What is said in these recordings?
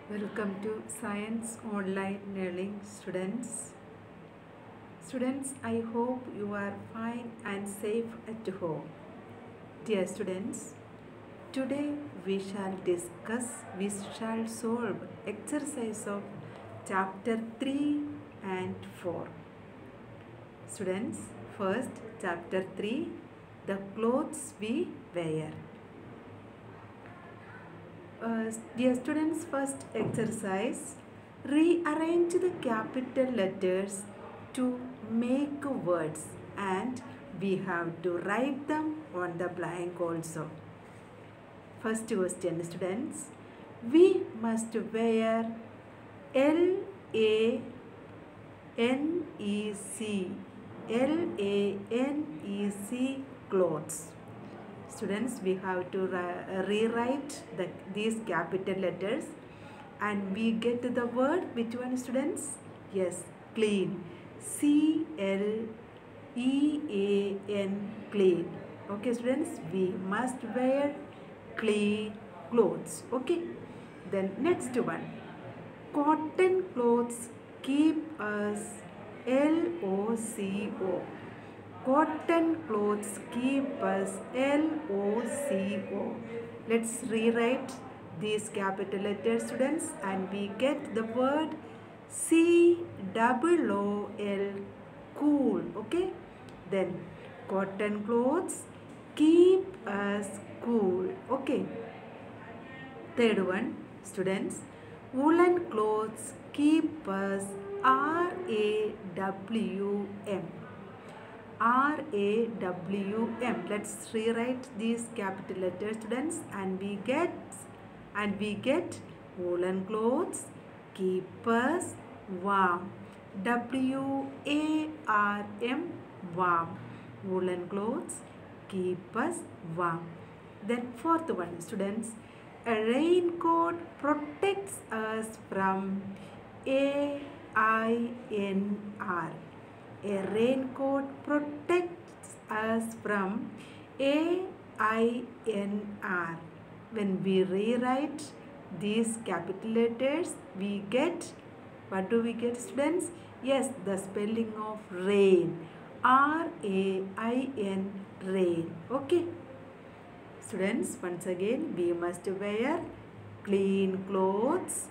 Welcome to Science Online Learning students. Students, I hope you are fine and safe at home. Dear students, today we shall solve exercise of chapter 3 and 4. Students, first chapter 3, the clothes we wear. Dear students, first exercise, rearrange the capital letters to make words and we have to write them on the blank also. First question, students, we must wear L-A-N-E-C clothes. Students, we have to rewrite these capital letters and we get the word, which one, students? Yes, clean. C-L-E-A-N, clean. Okay, students, we must wear clean clothes. Okay, then next one, cotton clothes keep us, L-O-C-O. Cotton clothes keep us, L-O-C-O. Let's rewrite these capital letters, students, and we get the word C-O-O-L, cool. Okay, then cotton clothes keep us cool. Okay, third one, students, woolen clothes keep us, R-A-W-M. R-A-W-M. Let's rewrite these capital letters, students, and we get woolen clothes keep us warm. W-A-R-M, warm. Woolen clothes keep us warm. Then fourth one, students, a raincoat protects us from A-I-N-R. A raincoat protects us from A-I-N-R. When we rewrite these capital letters, we get, what do we get, students? Yes, the spelling of rain. R-A-I-N, rain. Okay. Students, once again, we must wear clean clothes.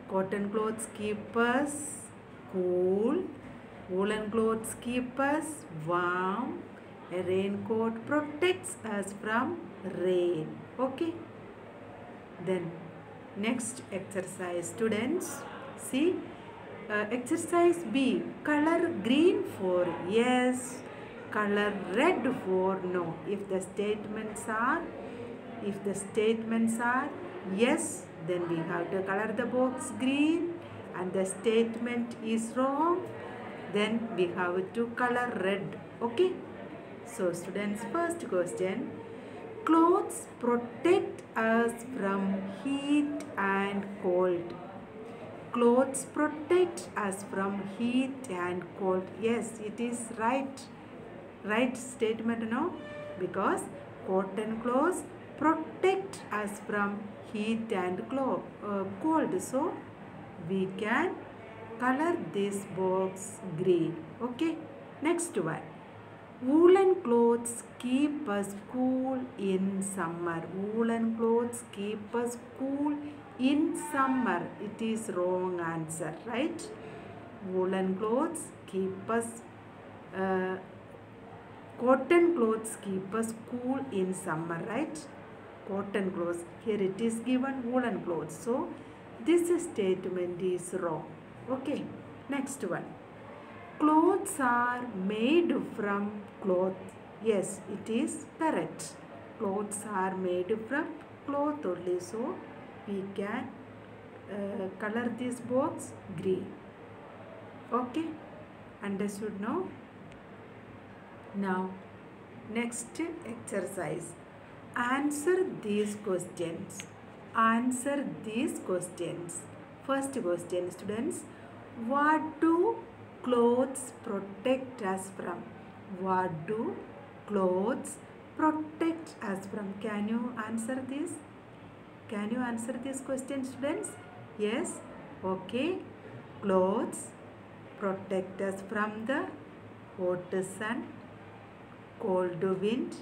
Cotton clothes keep us cool. Woolen clothes keep us warm. A raincoat protects us from rain. Okay. Then next exercise, students. See, exercise B. Color green for yes. Color red for no. If the statements are yes, then we have to color the box green, and the statement is wrong, then we have to color red. Okay, so students, first question, clothes protect us from heat and cold. Clothes protect us from heat and cold. Yes, it is right statement, no? Because cotton clothes protect us from heat and cold. So we can color this box green. Okay, next one, woolen clothes keep us cool in summer. Woolen clothes keep us cool in summer. It is wrong answer, right? Woolen clothes keep us cotton clothes keep us cool in summer, right? Cotton clothes. Here it is given woolen clothes. So this statement is wrong. Okay. Next one. Clothes are made from cloth. Yes, it is correct. Clothes are made from cloth only. So we can color this box green. Okay. Understood now? Now, next exercise. Answer these questions. Answer these questions. First question, students. What do clothes protect us from? What do clothes protect us from? Can you answer this? Can you answer this question, students? Yes, okay. Clothes protect us from the hot sun, cold wind,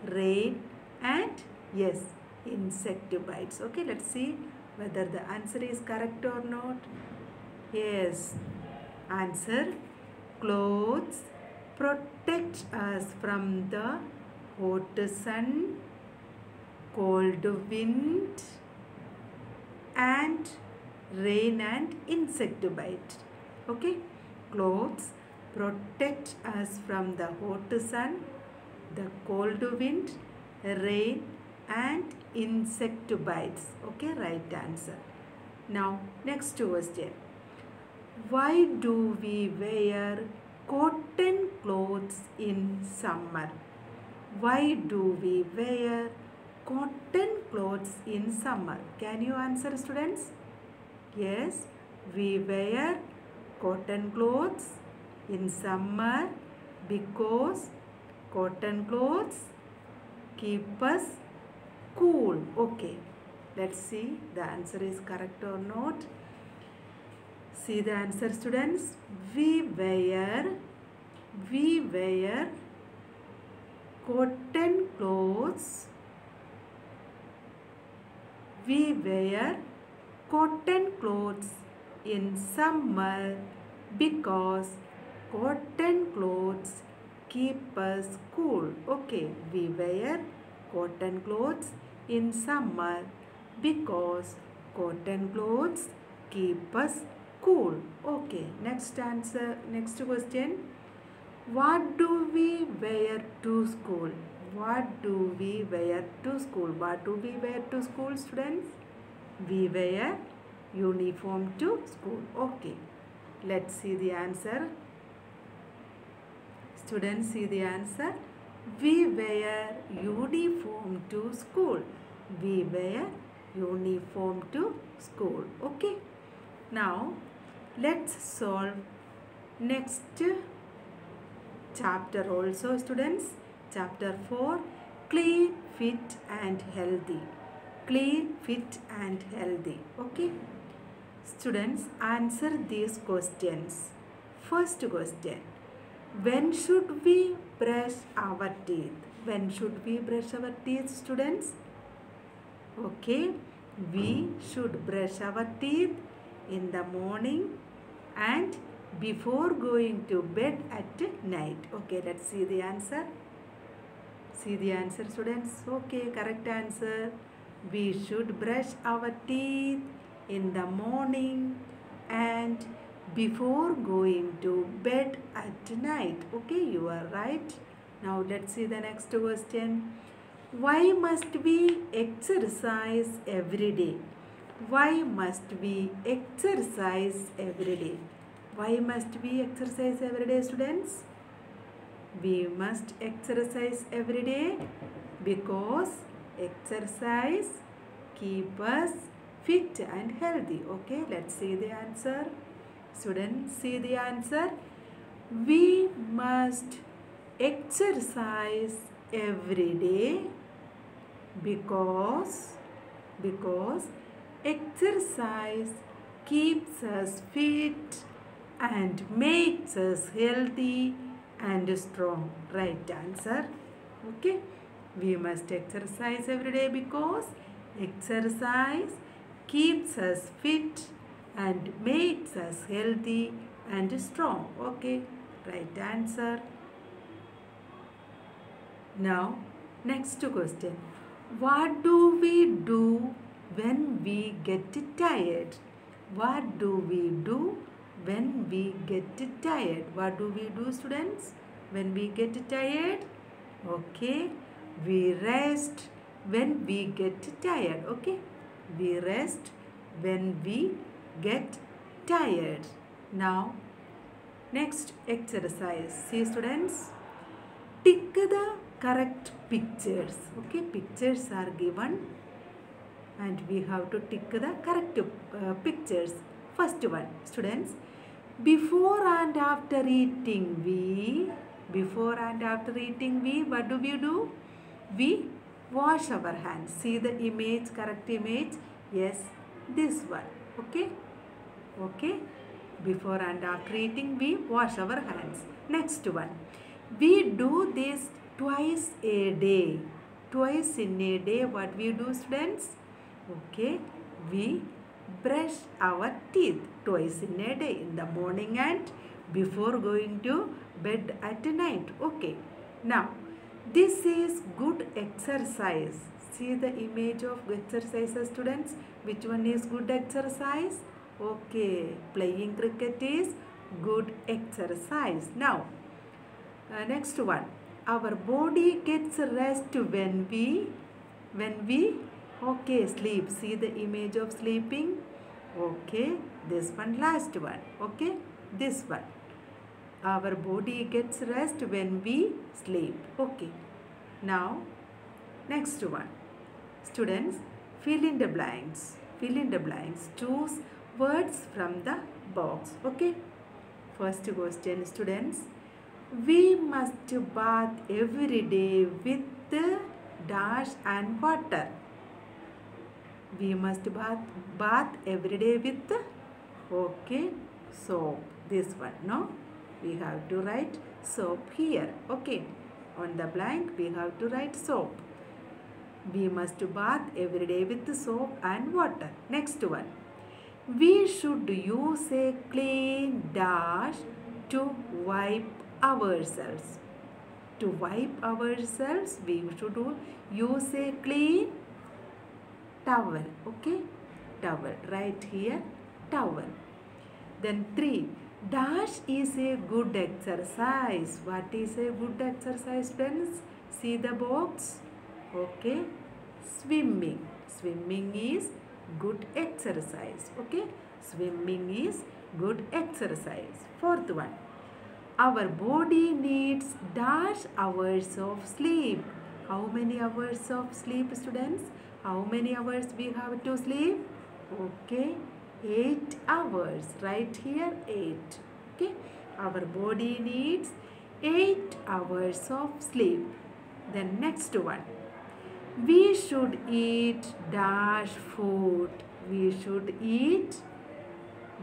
rain, and yes, insect bites. Okay, let's see whether the answer is correct or not. Yes, answer, clothes protect us from the hot sun, cold wind, and rain and insect bite. Okay, clothes protect us from the hot sun, the cold wind, rain, and insect bites. Okay, right answer. Now, next question. Why do we wear cotton clothes in summer? Why do we wear cotton clothes in summer? Can you answer, students? Yes, we wear cotton clothes in summer because cotton clothes keep us cool. Okay, let's see the answer is correct or not. See the answer, students. We wear cotton clothes. We wear cotton clothes in summer because cotton clothes keep us cool. Okay, we wear cotton clothes in summer because cotton clothes keep us cool. Okay, next answer, next question. What do we wear to school? What do we wear to school? What do we wear to school, students? We wear uniform to school. Okay, let's see the answer. Students, see the answer. We wear uniform to school. We wear uniform to school. Okay. Now, let's solve next chapter also, students. Chapter 4, clean, fit and healthy. Clean, fit and healthy. Okay. Students, answer these questions. First question. When should we brush our teeth? When should we brush our teeth, students? Okay, we should brush our teeth in the morning and before going to bed at night. Okay, let's see the answer. See the answer, students. Okay, correct answer. We should brush our teeth in the morning and before going to bed at night. Okay, you are right. Now let's see the next question. Why must we exercise every day? Why must we exercise every day? Why must we exercise every day, students? We must exercise every day because exercise keeps us fit and healthy. Okay, let's see the answer. Students, see the answer. We must exercise every day because exercise keeps us fit and makes us healthy and strong. Right answer. Okay, we must exercise every day because exercise keeps us fit and makes us healthy and strong. Okay, right answer. Now, next question. What do we do when we get tired? What do we do when we get tired? What do we do, students, when we get tired? Okay, we rest when we get tired. Okay, we rest when we get tired. Now, next exercise. See, students, tick the correct pictures. Okay, pictures are given and we have to tick the correct pictures. First one, students, before and after eating what do? We wash our hands. See the image, correct image? Yes, this one. Okay? Okay? Before and after eating, we wash our hands. Next one. We do this twice a day. Twice in a day, what we do, students? Okay, we brush our teeth twice in a day, in the morning and before going to bed at night. Okay, now this is good exercise. See the image of exercises, students. Which one is good exercise? Okay, playing cricket is good exercise. Now, next one. Our body gets rest when we okay sleep. See the image of sleeping. Okay, this one, last one. Okay, this one. Our body gets rest when we sleep. Okay, now next one. Students, fill in the blanks. Fill in the blanks. Choose words from the box. Okay, first question, students. We must bath every day with dash and water. We must bath every day with okay soap. This one, no? We have to write soap here. Okay. On the blank we have to write soap. We must bath every day with soap and water. Next one. We should use a clean dash to wipe ourselves. To wipe ourselves, we should use a clean towel. Okay, towel. Right here, towel. Then 3. Dash is a good exercise. What is a good exercise, friends? See the box. Okay, swimming. Swimming is good exercise. Okay, swimming is good exercise. 4th one. Our body needs dash hours of sleep. How many hours of sleep, students? How many hours we have to sleep? Okay, 8 hours. Right here, 8. Okay, our body needs 8 hours of sleep. Then next one. We should eat dash food. We should eat,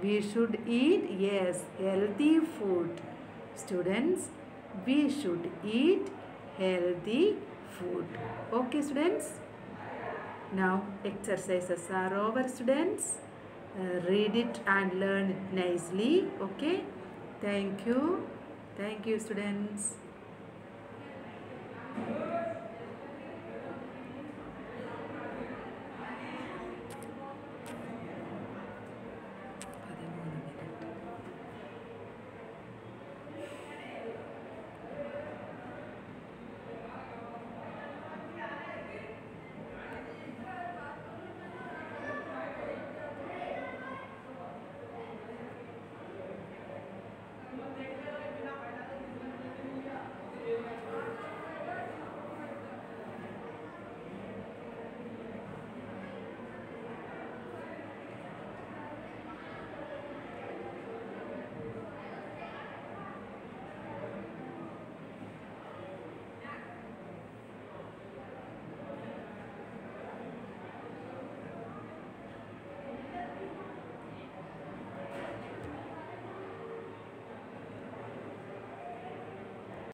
yes, healthy food. Students, we should eat healthy food. Okay, students? Now, exercises are over, students. Read it and learn it nicely. Okay? Thank you. Thank you, students.